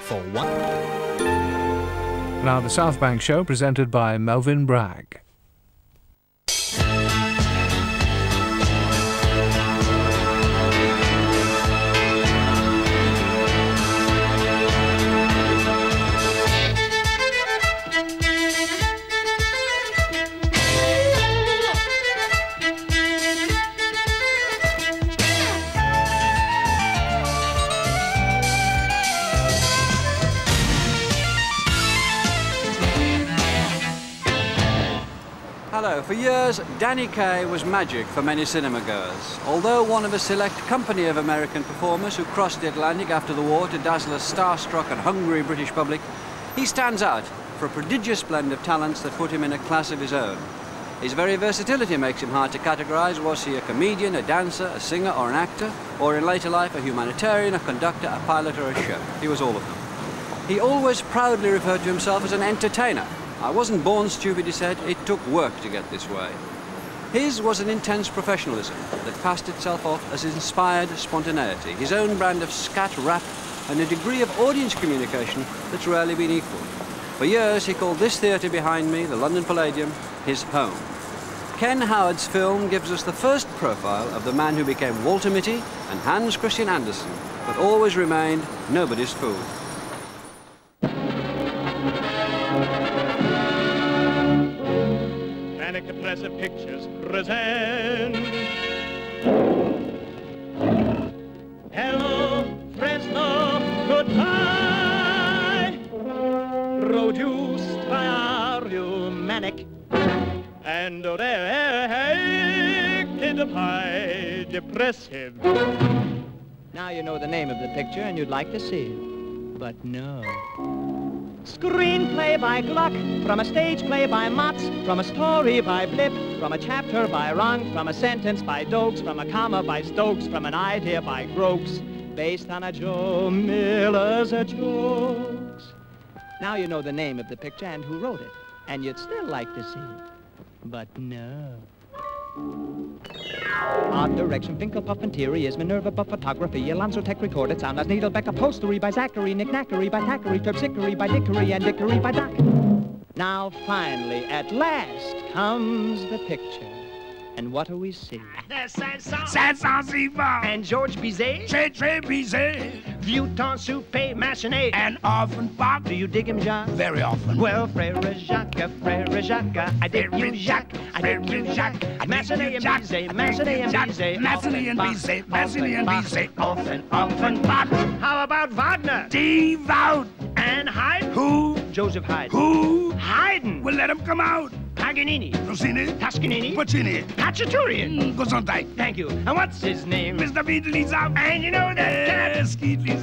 for one. Now the South Bank Show, presented by Melvyn Bragg. Hello. For years, Danny Kaye was magic for many cinema goers. Although one of a select company of American performers who crossed the Atlantic after the war to dazzle a starstruck and hungry British public, he stands out for a prodigious blend of talents that put him in a class of his own. His very versatility makes him hard to categorize. Was he a comedian, a dancer, a singer, or an actor? Or in later life, a humanitarian, a conductor, a pilot, or a chef? He was all of them. He always proudly referred to himself as an entertainer. I wasn't born stupid, he said. It took work to get this way. His was an intense professionalism that passed itself off as inspired spontaneity, his own brand of scat rap, and a degree of audience communication that's rarely been equalled. For years, he called this theatre behind me, the London Palladium, his home. Ken Howard's film gives us the first profile of the man who became Walter Mitty and Hans Christian Andersen, but always remained nobody's fool. Depressive Pictures present. Hello, Fresno, goodbye. Produced by our humanic and pie depressive. Now you know the name of the picture and you'd like to see it, but no. Screenplay by Gluck, from a stage play by Motz, from a story by Blip, from a chapter by Rung, from a sentence by Dokes, from a comma by Stokes, from an idea by Groks, based on a Joe Miller's jokes. Now you know the name of the picture and who wrote it, and you'd still like to see it, but no. Art direction, Finkel Puff Interiors, Minerva Buff Photography, Alonzo Tech recorded sound as Needlebeck upholstery by Zachary, Knickknackery by Thackeray, Terpsichore by Dickory, and Dickory by Doc. Now finally, at last, comes the picture. And what do we see? Saint-Saëns And Georges Bizet. Très Bizet. Vieux-temps souper machinate. And Offenbach. Do you dig him, Jacques? Very often. Well, Frère Jacques, I dig you, Jacques, I dig you, Jacques. Massenet and Bizet, Massenet and Bizet. Massenet and Bizet, Massenet and Bizet. Offenbach. How about Wagner? Devout. And Haydn? Who? Joseph Haydn. Who? Haydn. Well, let him come out. Paganini. Rossini. Toscanini. Puccini. Khachaturian. Gesundheit. Thank you. And what's his name? Mr. Beatley. And you know that cat? Skeetley.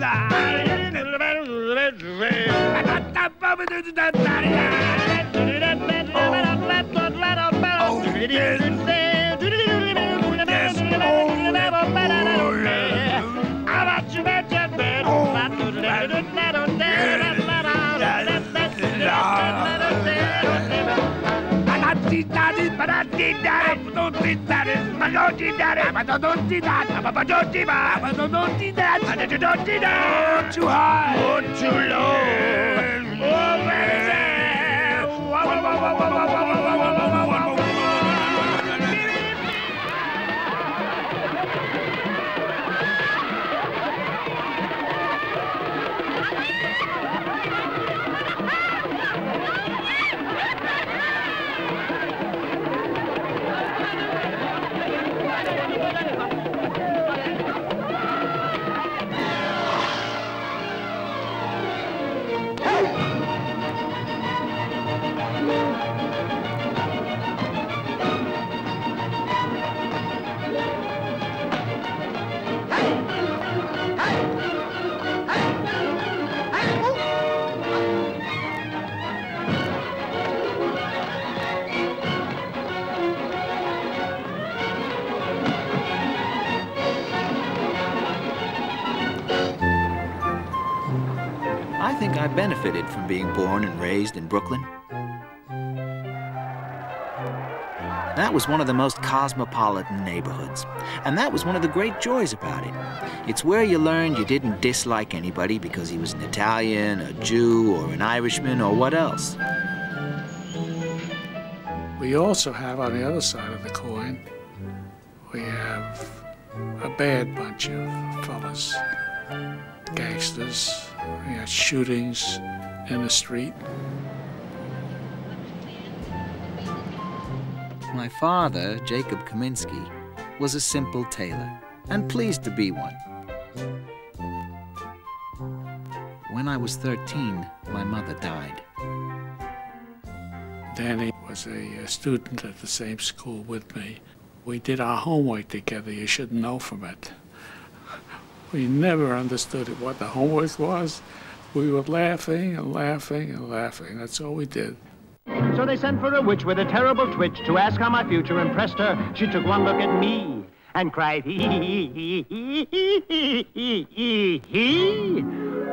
Too high. Oh, too low. Oh, I think I benefited from being born and raised in Brooklyn. That was one of the most cosmopolitan neighborhoods. And that was one of the great joys about it. It's where you learned you didn't dislike anybody because he was an Italian, a Jew, or an Irishman, or what else. We also have, on the other side of the coin, we have a bad bunch of fellas, gangsters. We had shootings in the street. My father, Jacob Kaminsky, was a simple tailor, and pleased to be one. When I was 13, my mother died. Danny was a student at the same school with me. We did our homework together. You should know from it. We never understood what the homework was. We were laughing and laughing and laughing. That's all we did. So they sent for a witch with a terrible twitch to ask how my future impressed her. She took one look at me and cried, hee, hee, hee, hee, hee, hee, hee, hee.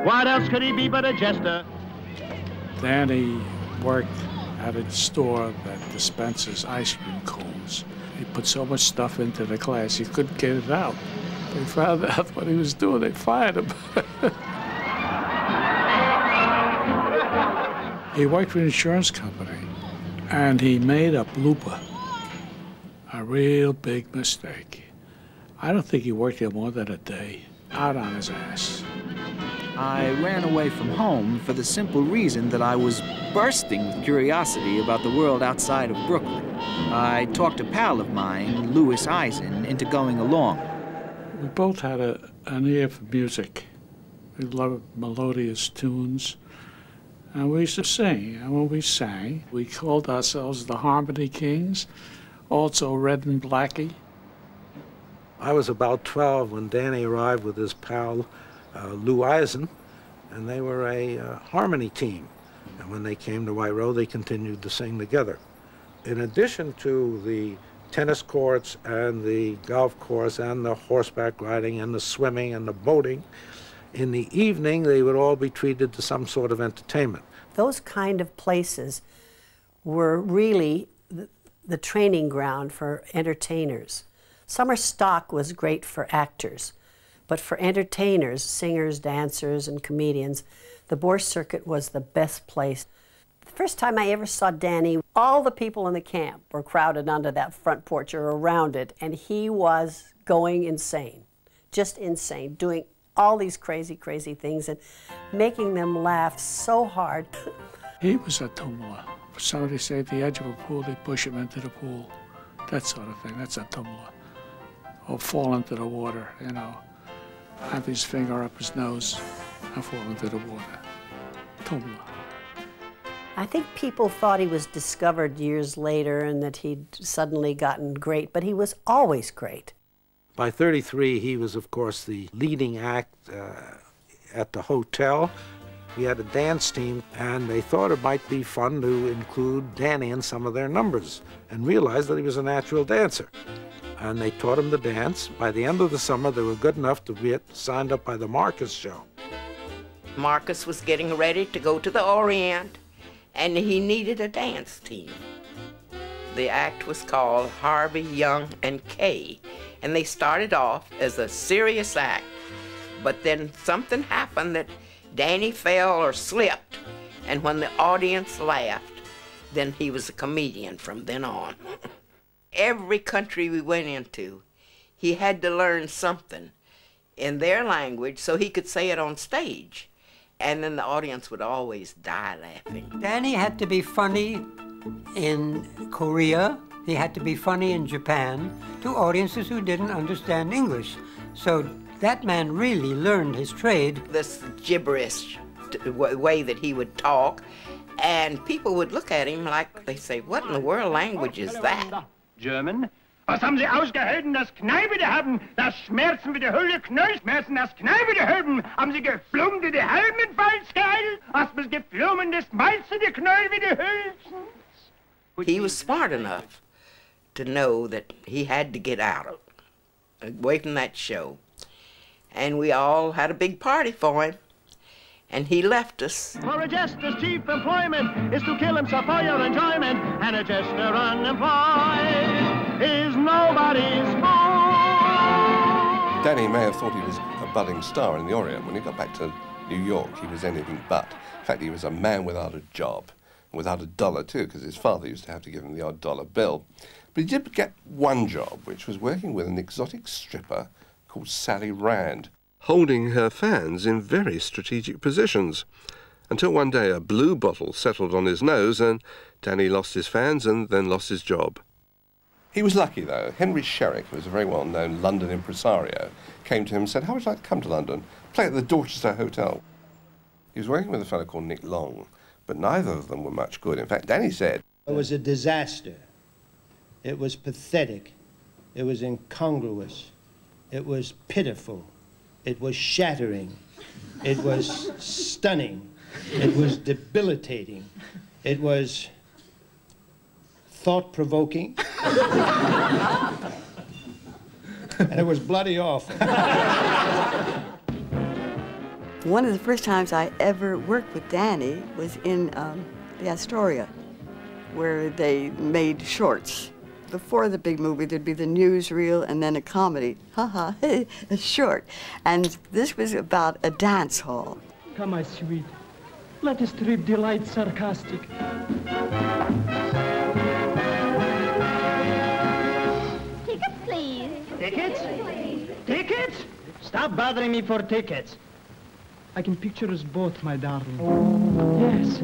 What else could he be but a jester? Danny worked at a store that dispenses ice cream cones. He put so much stuff into the class, he couldn't get it out. They found out what he was doing, they fired him. He worked for an insurance company, and he made a blooper, a real big mistake. I don't think he worked there more than a day, out on his ass. I ran away from home for the simple reason that I was bursting with curiosity about the world outside of Brooklyn. I talked a pal of mine, Louis Eisen, into going along. We both had an ear for music. We loved melodious tunes. And we used to sing, and when we sang, we called ourselves the Harmony Kings, also Red and Blackie. I was about 12 when Danny arrived with his pal, Lou Eisen, and they were a harmony team. And when they came to White Road, they continued to sing together. In addition to the tennis courts and the golf course and the horseback riding and the swimming and the boating, in the evening, they would all be treated to some sort of entertainment. Those kind of places were really the training ground for entertainers. Summer stock was great for actors, but for entertainers, singers, dancers, and comedians, the Bourse Circuit was the best place. The first time I ever saw Danny, all the people in the camp were crowded onto that front porch or around it, and he was going insane, just insane, doing all these crazy, crazy things and making them laugh so hard. He was a tumula. Somebody say at the edge of a pool, they push him into the pool. That sort of thing, that's a tumula. Or fall into the water, you know. Have his finger up his nose and fall into the water. Tumula. I think people thought he was discovered years later and that he'd suddenly gotten great, but he was always great. By 33, he was, of course, the leading act at the hotel. We had a dance team, and they thought it might be fun to include Danny in some of their numbers, and realized that he was a natural dancer. And they taught him to dance. By the end of the summer, they were good enough to be signed up by the Marcus show. Marcus was getting ready to go to the Orient, and he needed a dance team. The act was called Harvey, Young, and Kaye, and they started off as a serious act, but then something happened that Danny fell or slipped, and when the audience laughed, then he was a comedian from then on. Every country we went into, he had to learn something in their language so he could say it on stage, and then the audience would always die laughing. Danny had to be funny in Korea. He had to be funny in Japan to audiences who didn't understand English. So that man really learned his trade. This gibberish way that he would talk, and people would look at him like, they say, what in the world language is that? German. Was haben Sie ausgehalten, das Kneipe de haben, das Schmerzen wie die Hölle, Knöllschmerzen, das Kneipe de haben, haben Sie geflummt wie die Halm mit Walzgeil, hast du geflummt, das Malze die Knöll wie die Hülsen? He was smart enough to know that he had to get out away from that show. And we all had a big party for him. and he left us. For a jester's chief employment is to kill himself for your enjoyment, and a jester unemployed is nobody's fool. Danny may have thought he was a budding star in the Orient. When he got back to New York, he was anything but. In fact, he was a man without a job, without a dollar too, because his father used to have to give him the odd dollar bill. But he did get one job, which was working with an exotic stripper called Sally Rand, holding her fans in very strategic positions, until one day a blue bottle settled on his nose and Danny lost his fans and then lost his job. He was lucky, though. Henry Sherrick, who was a very well-known London impresario, came to him and said, "How would you like to come to London? Play at the Dorchester Hotel." He was working with a fellow called Nick Long, but neither of them were much good. In fact, Danny said, "It was a disaster. It was pathetic. It was incongruous. It was pitiful. It was shattering. It was stunning. It was debilitating. It was thought-provoking. And it was bloody awful." One of the first times I ever worked with Danny was in the Astoria, where they made shorts. Before the big movie, there'd be the newsreel and then a comedy. Ha-ha, a short. And this was about a dance hall. Come, my sweet, let us trip delight sarcastic. Tickets, please. Tickets? Tickets? Stop bothering me for tickets. I can picture us both, my darling. Yes,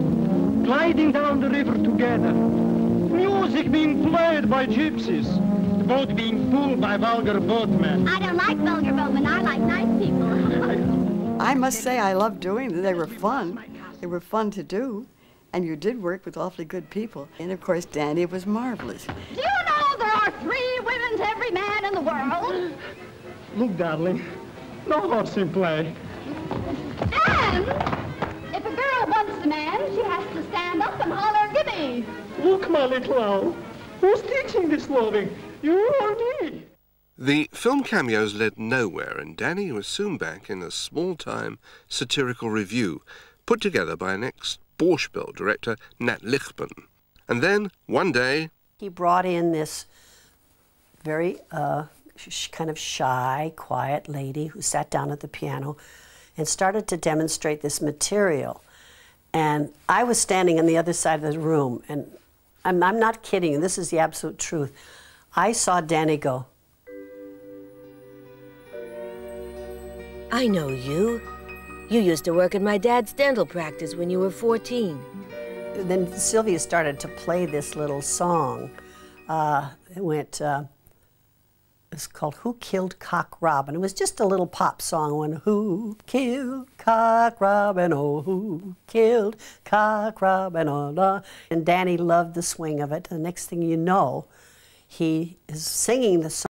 gliding down the river together. Music being played by gypsies. The boat being pulled by vulgar boatmen. I don't like vulgar boatmen. I like nice people. I must say I loved doing them. They were fun. They were fun to do. And you did work with awfully good people. And of course, Danny was marvelous. Do you know there are 3 women to every man in the world? Look, darling, no horse in play. And if a girl wants a man, she has to stand up and holler, "Gimme!" Look, my little owl. Who's teaching this loving? You or me? The film cameos led nowhere, and Danny was soon back in a small-time satirical revue put together by an ex-Borscht Belt director, Nat Lichtman. And then, one day, he brought in this very kind of shy, quiet lady who sat down at the piano and started to demonstrate this material. And I was standing on the other side of the room, and I'm not kidding, this is the absolute truth. I saw Danny go, "I know you. You used to work at my dad's dental practice when you were 14. Then Sylvia started to play this little song. It's called "Who Killed Cock Robin?" It was just a little pop song when "Who killed Cock Robin? Oh, who killed Cock Robin? Oh, no." And Danny loved the swing of it. The next thing you know, he is singing the song.